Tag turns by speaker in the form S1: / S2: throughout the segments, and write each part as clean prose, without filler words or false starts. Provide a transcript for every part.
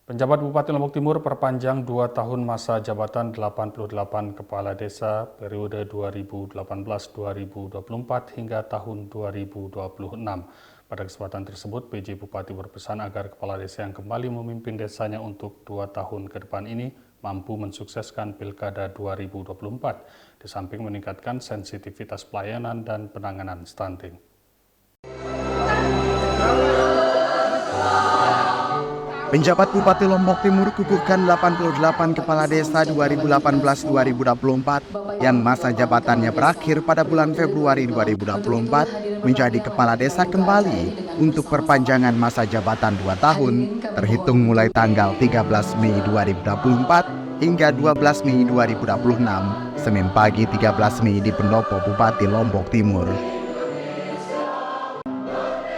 S1: Penjabat Bupati Lombok Timur perpanjang 2 tahun masa jabatan 88 Kepala Desa periode 2018-2024 hingga tahun 2026. Pada kesempatan tersebut, PJ Bupati berpesan agar Kepala Desa yang kembali memimpin desanya untuk 2 tahun ke depan ini mampu mensukseskan Pilkada 2024, di samping meningkatkan sensitivitas pelayanan dan penanganan stunting.
S2: Penjabat Bupati Lombok Timur kukuhkan 88 Kepala Desa 2018-2024 yang masa jabatannya berakhir pada bulan Februari 2024 menjadi Kepala Desa kembali untuk perpanjangan masa jabatan 2 tahun terhitung mulai tanggal 13 Mei 2024 hingga 12 Mei 2026, Senin pagi 13 Mei di Pendopo Bupati Lombok Timur.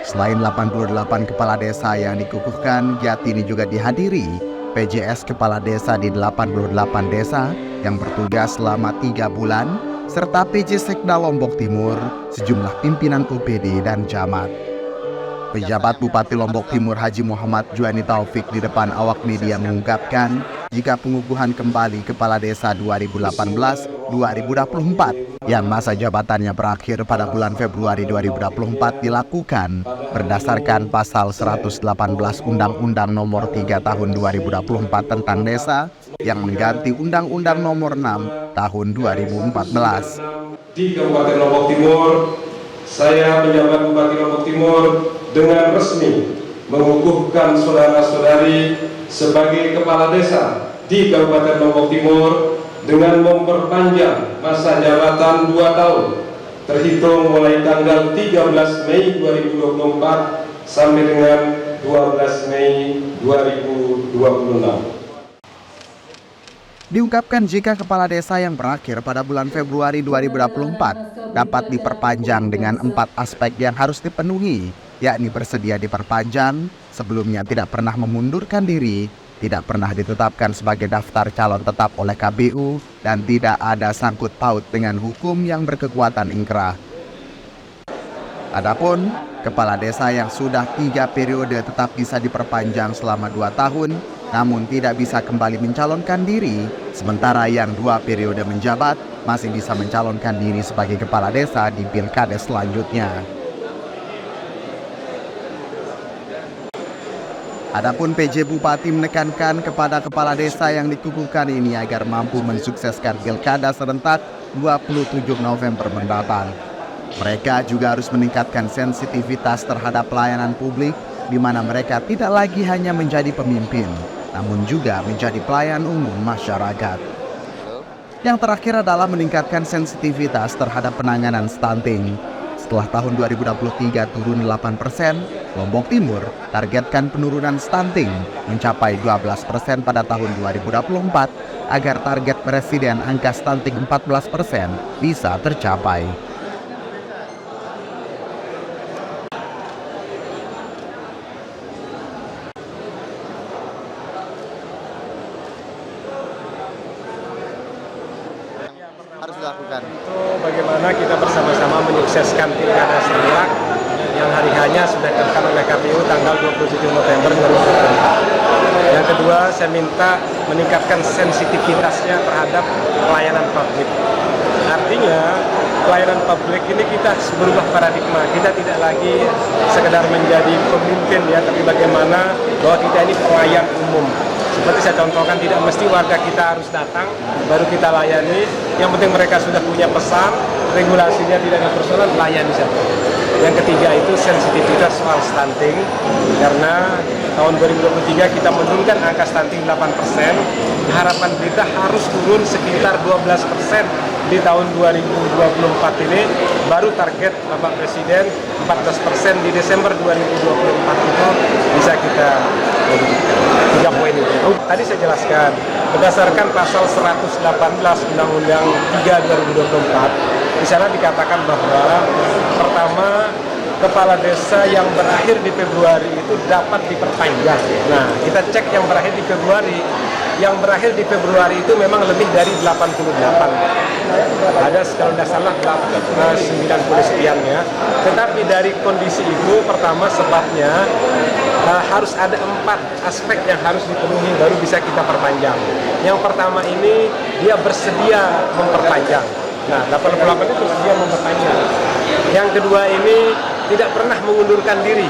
S2: Selain 88 kepala desa yang dikukuhkan, giat ini juga dihadiri PJS Kepala Desa di 88 desa yang bertugas selama 3 bulan, serta PJ Sekda Lombok Timur, sejumlah pimpinan UPD dan camat. Pejabat Bupati Lombok Timur Haji Muhammad Juani Taufik di depan awak media mengungkapkan jika pengukuhan kembali Kepala Desa 2018-2024 yang masa jabatannya berakhir pada bulan Februari 2024 dilakukan berdasarkan pasal 118 Undang-Undang Nomor 3 Tahun 2024 tentang Desa yang mengganti Undang-Undang Nomor 6 Tahun 2014.
S3: Di Kabupaten Lombok Timur, saya penjabat Bupati Lombok Timur dengan resmi mengukuhkan saudara-saudari sebagai Kepala Desa di Kabupaten Lombok Timur dengan memperpanjang masa jabatan 2 tahun terhitung mulai tanggal 13 Mei 2024 sampai dengan 12 Mei 2026.
S2: Diungkapkan jika Kepala Desa yang berakhir pada bulan Februari 2024 dapat diperpanjang dengan 4 aspek yang harus dipenuhi, yakni bersedia diperpanjang, sebelumnya tidak pernah memundurkan diri, tidak pernah ditetapkan sebagai daftar calon tetap oleh KPU, dan tidak ada sangkut paut dengan hukum yang berkekuatan ingkrah. Adapun Kepala Desa yang sudah 3 periode tetap bisa diperpanjang selama 2 tahun, namun tidak bisa kembali mencalonkan diri, sementara yang 2 periode menjabat masih bisa mencalonkan diri sebagai Kepala Desa di Pilkada selanjutnya. Adapun PJ Bupati menekankan kepada Kepala Desa yang dikukuhkan ini agar mampu mensukseskan Pilkada serentak 27 November mendatang. Mereka juga harus meningkatkan sensitivitas terhadap pelayanan publik, di mana mereka tidak lagi hanya menjadi pemimpin, namun juga menjadi pelayan umum masyarakat. Yang terakhir adalah meningkatkan sensitivitas terhadap penanganan stunting. Setelah tahun 2023 turun 8%, Lombok Timur targetkan penurunan stunting mencapai 12% pada tahun 2024 agar target Presiden angka stunting 14% bisa tercapai. Harus dilakukan.
S4: Itu bagaimana kita bersama-sama menyukseskan Pilkada serentak yang hari hanya sudah ditentukan oleh KPU tanggal 27 November 2024. Yang kedua, saya minta meningkatkan sensitivitasnya terhadap pelayanan publik. Artinya, pelayanan publik ini kita harus berubah paradigma. Kita tidak lagi sekedar menjadi pemimpin ya, tapi bagaimana bahwa kita ini pelayan umum. Seperti saya contohkan, tidak mesti warga kita harus datang baru kita layani. Yang penting mereka sudah punya pesan, regulasinya tidak ada persoalan, layani saja. Yang ketiga itu sensitivitas soal stunting, karena tahun 2023 kita menurunkan angka stunting 8%. Harapan kita harus turun sekitar 12% di tahun 2024 ini, baru target Bapak Presiden 14% di Desember 2024 itu bisa kita wujudkan. 3 poin itu. Tadi saya jelaskan, berdasarkan pasal 118 Undang-Undang 3 2024, di sana dikatakan bahwa pertama, Kepala Desa yang berakhir di Februari itu dapat diperpanjang. Nah, kita cek yang berakhir di Februari, yang berakhir di Februari itu memang lebih dari 88. Ada kalau tidak salah 90 sekian ya. Tetapi dari kondisi itu pertama sebabnya harus ada 4 aspek yang harus dipenuhi baru bisa kita perpanjang. Yang pertama ini dia bersedia memperpanjang. Nah, 88 itu bersedia memperpanjang. Yang kedua ini tidak pernah mengundurkan diri.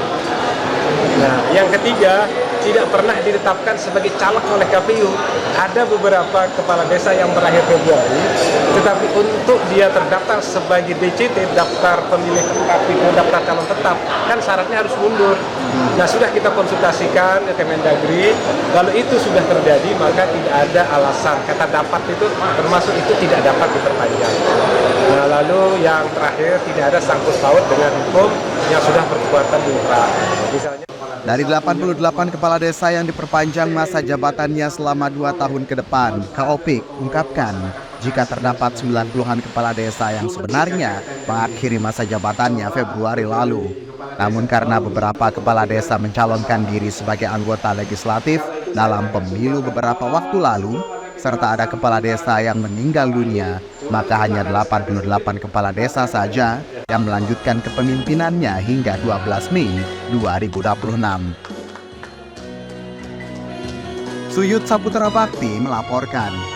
S4: Nah, yang ketiga tidak pernah ditetapkan sebagai caleg oleh KPU. Ada beberapa kepala desa yang berakhir Februari, tetapi untuk dia terdaftar sebagai DCT, daftar pemilih tetap, daftar calon tetap, kan syaratnya harus mundur. Nah, sudah kita konsultasikan ke Kemendagri, kalau itu sudah terjadi maka tidak ada alasan. Kata dapat itu termasuk itu tidak dapat diperpanjang. Nah, lalu yang terakhir tidak ada sangkut paut dengan hukum yang sudah berkekuatan inkrah. Misalnya
S2: Dari 88 kepala desa yang diperpanjang masa jabatannya selama 2 tahun ke depan, Kaopik ungkapkan jika terdapat 90-an kepala desa yang sebenarnya mengakhiri masa jabatannya Februari lalu. Namun karena beberapa kepala desa mencalonkan diri sebagai anggota legislatif dalam pemilu beberapa waktu lalu, serta ada kepala desa yang meninggal dunia, maka hanya 88 kepala desa saja yang melanjutkan kepemimpinannya hingga 12 Mei 2026. Suyut Saputra Bakti melaporkan.